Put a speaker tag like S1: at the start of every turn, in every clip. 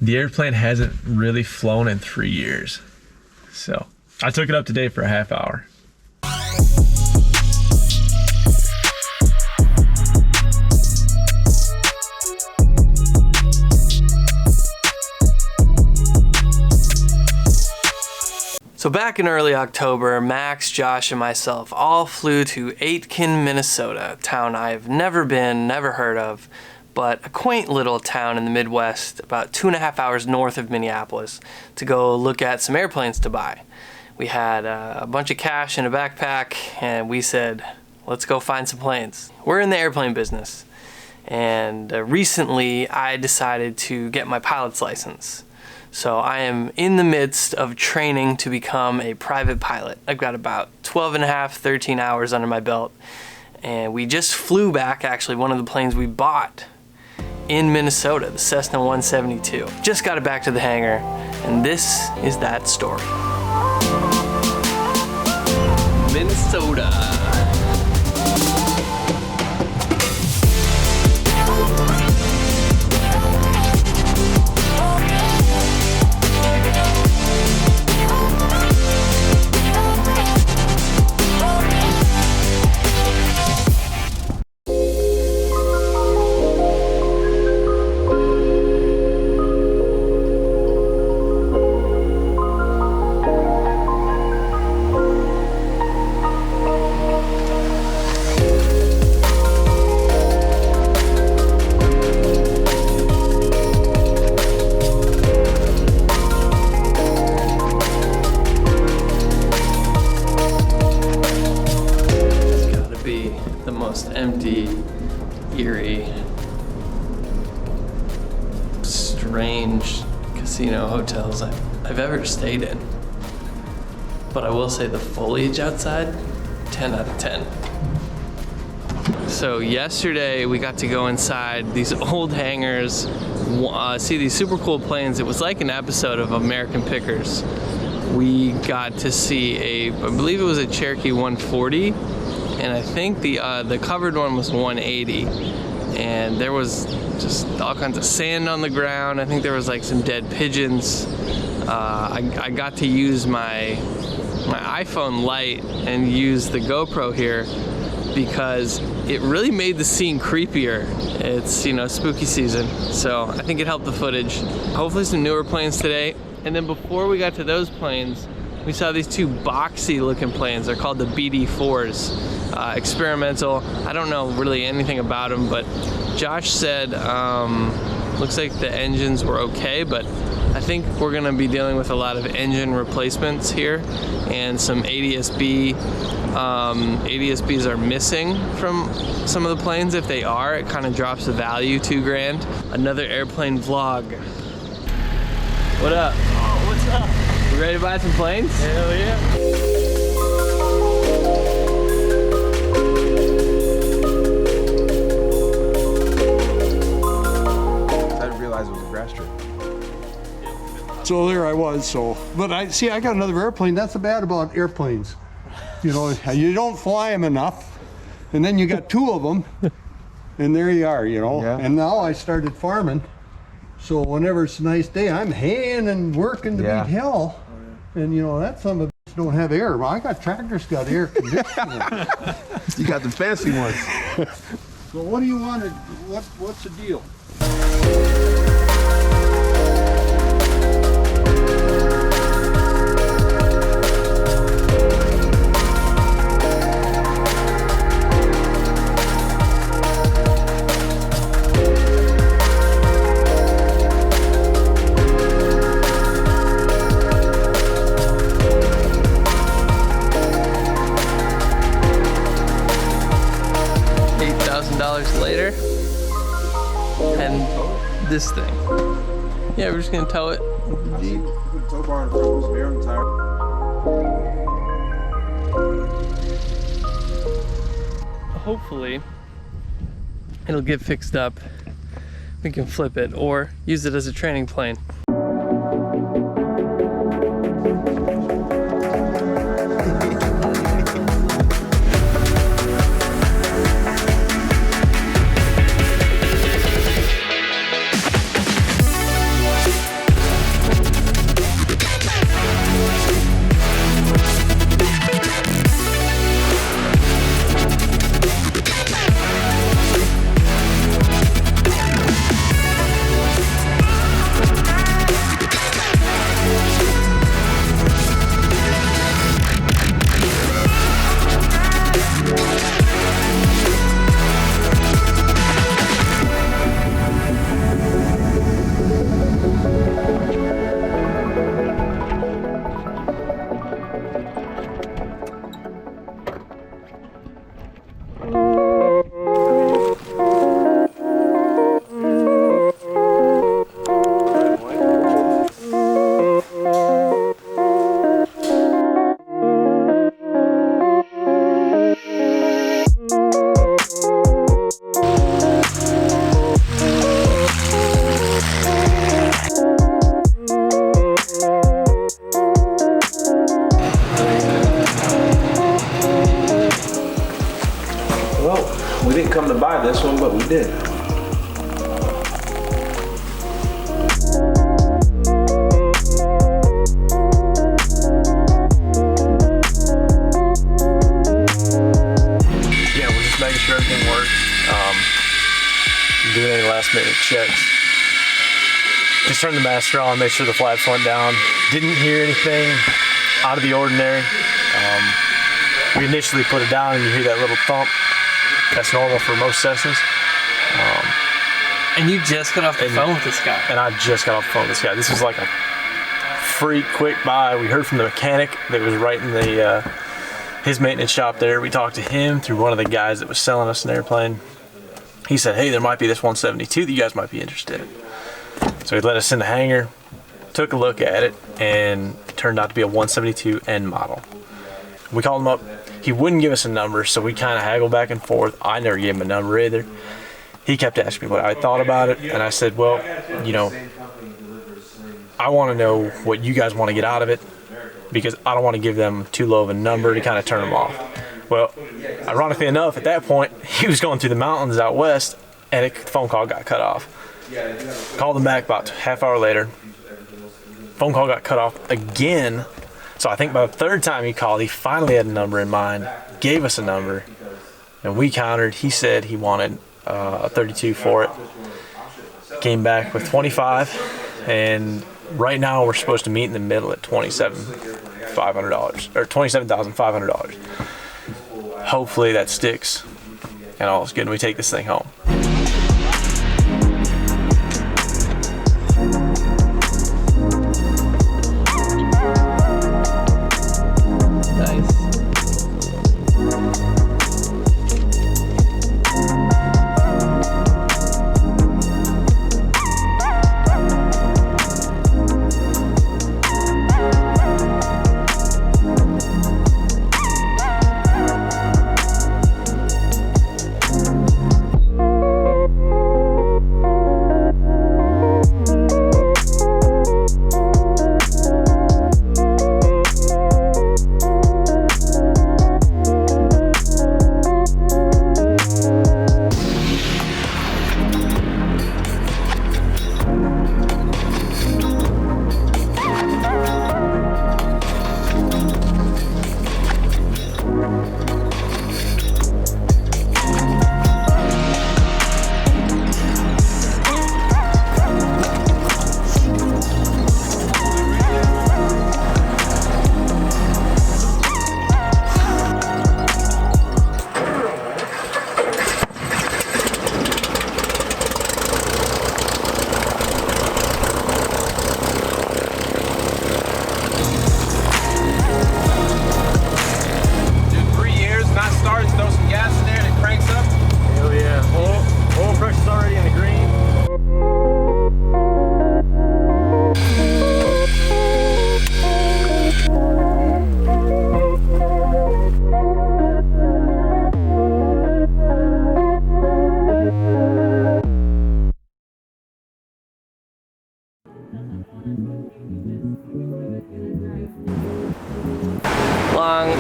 S1: the airplane hasn't really flown in 3 years. So I took it up today for a half hour.
S2: So back in early October, Max, Josh, and myself all flew to Aitkin, Minnesota, a town I've never been, never heard of, but a quaint little town in the Midwest, about 2.5 hours north of Minneapolis, to go look at some airplanes to buy. We had a bunch of cash in a backpack, and we said, let's go find some planes. We're in the airplane business, and recently I decided to get my pilot's license. So I am in the midst of training to become a private pilot. I've got about 12.5, 13 hours under my belt. And we just flew back, actually, one of the planes we bought in Minnesota, the Cessna 172. Just got it back to the hangar, and this is that story. Minnesota. Empty, eerie, strange casino hotels I've ever stayed in. But I will say the foliage outside, 10 out of 10. So yesterday we got to go inside these old hangars, see these super cool planes. It was like an episode of American Pickers. We got to see I believe it was a Cherokee 140. And I think the covered one was 180, and there was just all kinds of sand on the ground. I think there was like some dead pigeons. I got to use my iPhone Lite and use the GoPro here because it really made the scene creepier. It's, you know, spooky season, so I think it helped the footage. Hopefully some newer planes today. And then before we got to those planes, we saw these two boxy looking planes. They're called the BD4s. Experimental. I don't know really anything about them, but Josh said looks like the engines were okay, but I think we're gonna be dealing with a lot of engine replacements here and some ADS-B. ADS-Bs are missing from some of the planes. If they are, it kind of drops the value $2,000. Another airplane vlog. What up?
S3: Oh, what's up?
S2: You ready to buy some planes?
S3: Hell yeah. So there I was, but I got another airplane. That's the bad about airplanes. You know, you don't fly them enough, and then you got two of them, and there you are, you know. Yeah. And now I started farming, so whenever it's a nice day, I'm haying and working to beat hell. And you know, that some of us don't have air. Well, I got tractors got air conditioning.
S4: You got the fancy ones.
S3: So what do you want to, what's the deal?
S2: Later, and this thing. Yeah, we're just gonna tow it.
S4: Jeep. Tow bar in front was air on the tire.
S2: Hopefully, it'll get fixed up. We can flip it or use it as a training plane.
S4: this one, but we did.
S1: Yeah, we're just making sure everything works. Doing any last minute checks. Just turned the master on, made sure the flaps went down. Didn't hear anything out of the ordinary. We initially put it down and you hear that little thump. That's normal for most Cessnas.
S2: And you just got off the phone with this guy.
S1: And I just got off the phone with this guy. This was like a freak quick buy. We heard from the mechanic that was right in the his maintenance shop there. We talked to him through one of the guys that was selling us an airplane. He said, hey, there might be this 172 that you guys might be interested in. So he let us in the hangar, took a look at it, and it turned out to be a 172 N model. We called him up. He wouldn't give us a number, so we kind of haggled back and forth. I never gave him a number either. He kept asking me what I thought about it, and I said, well, you know, I want to know what you guys want to get out of it, because I don't want to give them too low of a number to kind of turn them off. Well, ironically enough, at that point, he was going through the mountains out west, and the phone call got cut off. Called him back about half hour later. Phone call got cut off again. So I think by the third time he called, he finally had a number in mind, gave us a number, and we countered. He said he wanted a 32 for it. Came back with 25, and right now we're supposed to meet in the middle at $27,500 or $27,500. Hopefully that sticks, and all is good, and we take this thing home.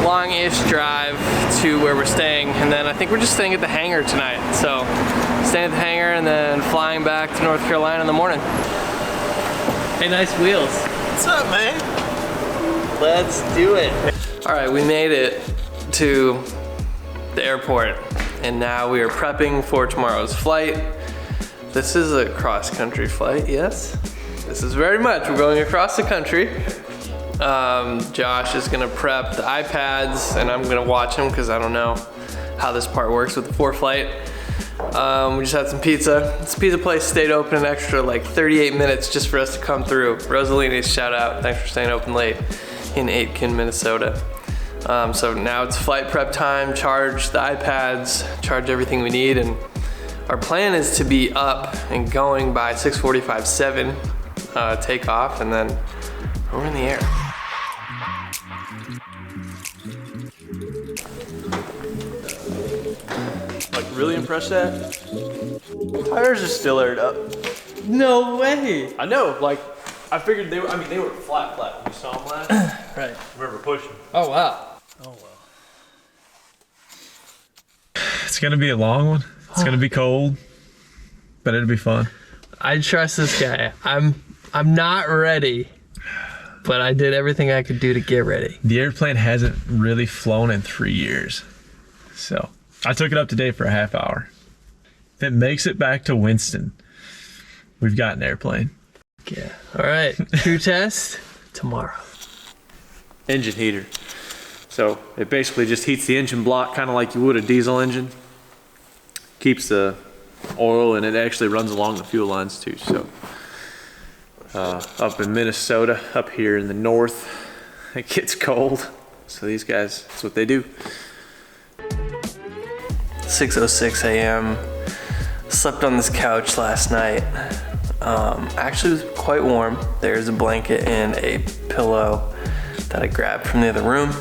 S2: Long-ish drive to where we're staying, and then I think we're just staying at the hangar tonight. So staying at the hangar and then flying back to North Carolina in the morning. Hey, nice wheels.
S4: What's up, man?
S2: Let's do it. All right, we made it to the airport, and now we are prepping for tomorrow's flight. This is a cross-country flight, yes? This is very much. We're going across the country. Josh is gonna prep the iPads, and I'm gonna watch him because I don't know how this part works with the ForeFlight. We just had some pizza. This pizza place stayed open an extra like 38 minutes just for us to come through. Rosalini's, shout out. Thanks for staying open late in Aitkin, Minnesota. So now it's flight prep time, charge the iPads, charge everything we need, and our plan is to be up and going by 6:45, 7, takeoff, and then we're in the air.
S1: Like, really impressed that? Tires are still aired up.
S2: No way.
S1: I know, like, I figured they were, I mean, they were flat when you saw them last.
S2: Right.
S1: Remember pushing.
S2: Oh, wow.
S1: Oh, well. It's gonna be a long one. It's gonna be cold, but it'll be fun.
S2: I trust this guy. I'm not ready, but I did everything I could do to get ready.
S1: The airplane hasn't really flown in 3 years. So I took it up today for a half hour. If it makes it back to Winston, we've got an airplane.
S2: Yeah. All right. Crew test tomorrow.
S1: Engine heater. So it basically just heats the engine block kind of like you would a diesel engine. Keeps the oil, and it actually runs along the fuel lines too. So up in Minnesota, up here in the north, it gets cold. So these guys, that's what they do.
S2: 6:06 a.m. Slept on this couch last night. Actually, it was quite warm. There's a blanket and a pillow that I grabbed from the other room.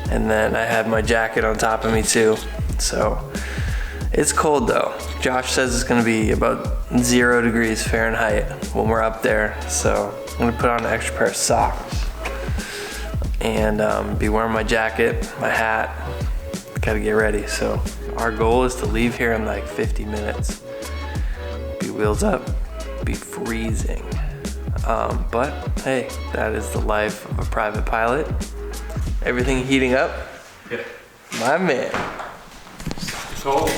S2: And then I had my jacket on top of me too. So it's cold though. Josh says it's gonna be about 0 degrees Fahrenheit when we're up there. So I'm gonna put on an extra pair of socks and be wearing my jacket, my hat. Gotta get ready. So our goal is to leave here in like 50 minutes. Be wheels up, be freezing. But hey, that is the life of a private pilot. Everything heating up?
S1: Yeah.
S2: My man.
S1: Cold.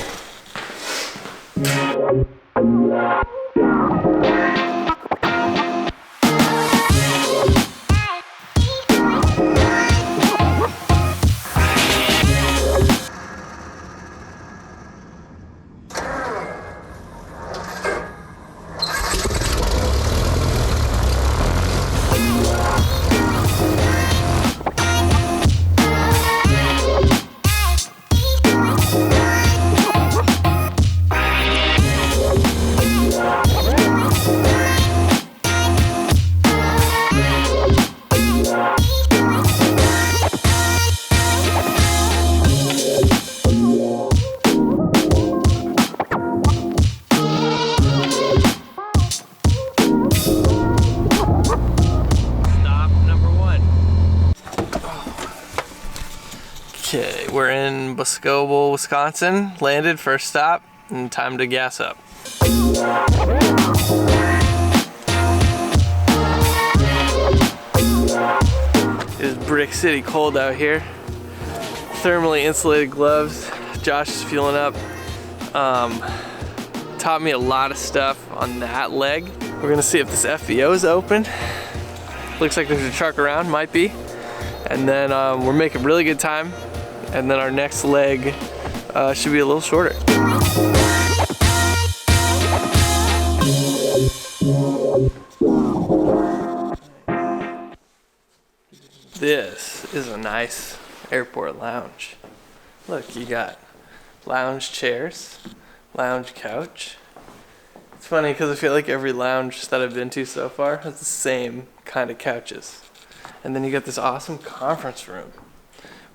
S2: Okay, we're in Boscobel, Wisconsin. Landed, first stop, and time to gas up. It is Brick City cold out here. Thermally insulated gloves. Josh is fueling up. Taught me a lot of stuff on that leg. We're gonna see if this FBO is open. Looks like there's a truck around, might be. And then we're making really good time. And then our next leg should be a little shorter. This is a nice airport lounge. Look, you got lounge chairs, lounge couch. It's funny because I feel like every lounge that I've been to so far has the same kind of couches. And then you got this awesome conference room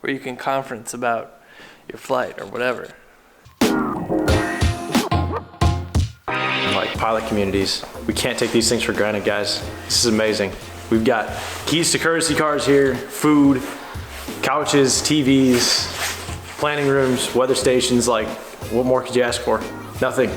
S2: where you can conference about your flight or whatever.
S1: Like pilot communities, we can't take these things for granted, guys. This is amazing. We've got keys to courtesy cars here, food, couches, TVs, planning rooms, weather stations. Like, what more could you ask for? Nothing.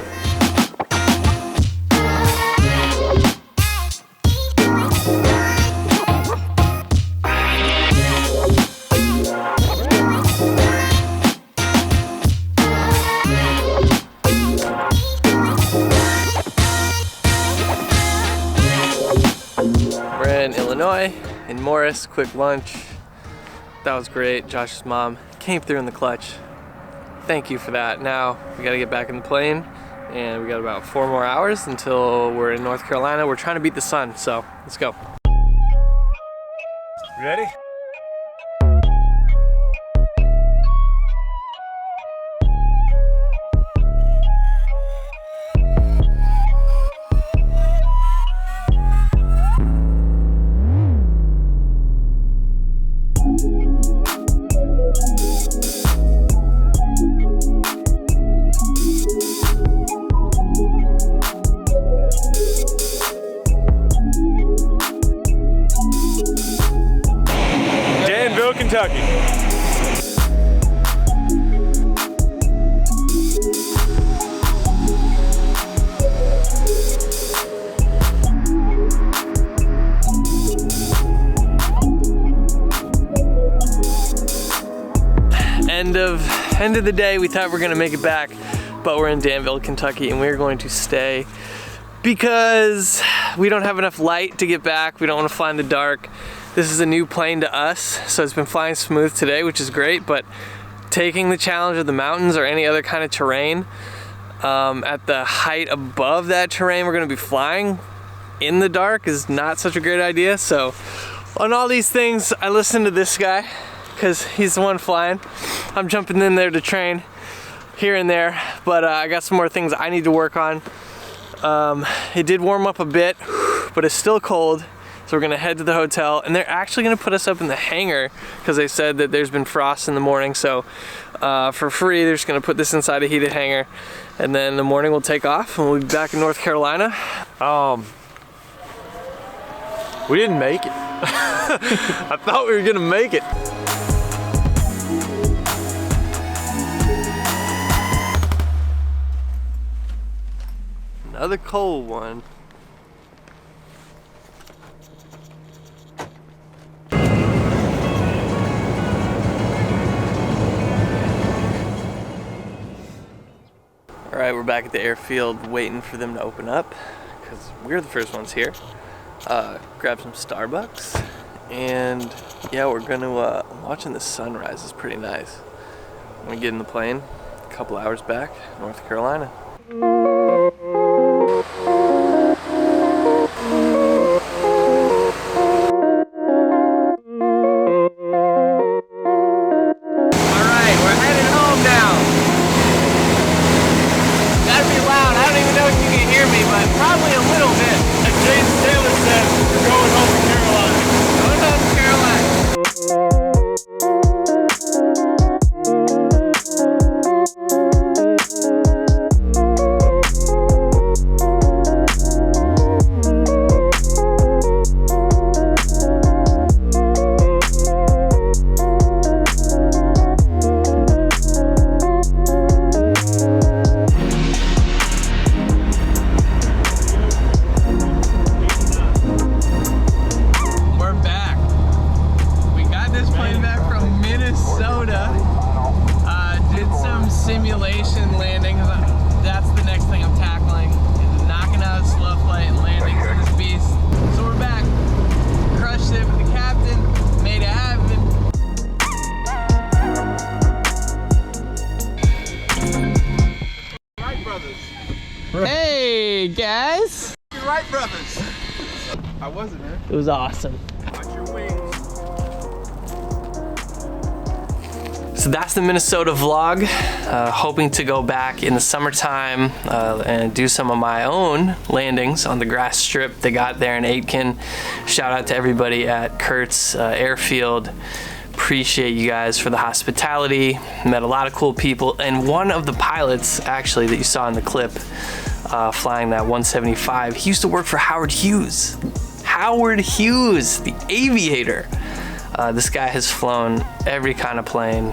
S2: In Morris, quick lunch. That was great. Josh's mom came through in the clutch. Thank you for that. Now we gotta get back in the plane, and we got about 4 more hours until we're in North Carolina. We're trying to beat the sun, so let's go.
S1: Ready? Kentucky.
S2: end of the day. We thought we were gonna make it back, but we're in Danville, Kentucky, and we're going to stay because we don't have enough light to get back. We don't want to fly in the dark. This is a new plane to us, so it's been flying smooth today, which is great, but taking the challenge of the mountains or any other kind of terrain, at the height above that terrain we're gonna be flying in the dark is not such a great idea. So on all these things, I listen to this guy because he's the one flying. I'm jumping in there to train here and there, but I got some more things I need to work on. It did warm up a bit, but it's still cold. So we're gonna head to the hotel, and they're actually gonna put us up in the hangar because they said that there's been frost in the morning. So for free, they're just gonna put this inside a heated hangar, and then in the morning we'll take off and we'll be back in North Carolina.
S1: We didn't make it. I thought we were gonna make it.
S2: Another cold one. All right, we're back at the airfield waiting for them to open up because we're the first ones here. Grab some Starbucks, and yeah, we're gonna watching the sunrise is pretty nice. I'm gonna get in the plane a couple hours back, North Carolina. Simulation landings, that's the next thing I'm tackling, is knocking out slow flight landings in this beast. So we're back, crushed it with the captain, made it happen.
S4: Wright brothers.
S2: Hey guys!
S4: Wright brothers. How was it, man?
S2: It was awesome.
S4: Watch your wings.
S2: So that's the Minnesota vlog. Hoping to go back in the summertime and do some of my own landings on the grass strip they got there in Aitkin. Shout out to everybody at Kurtz Airfield. Appreciate you guys for the hospitality. Met a lot of cool people, and one of the pilots actually that you saw in the clip flying that 175, he used to work for Howard Hughes. Howard Hughes, the aviator. This guy has flown every kind of plane.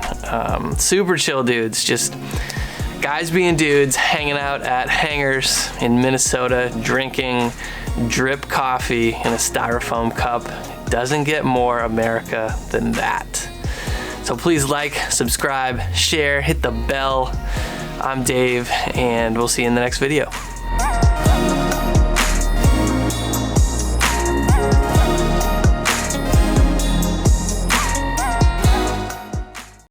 S2: Super chill dudes, just guys being dudes, hanging out at hangars in Minnesota, drinking drip coffee in a styrofoam cup. Doesn't get more America than that. So please like, subscribe, share, hit the bell. I'm Dave, and we'll see you in the next video.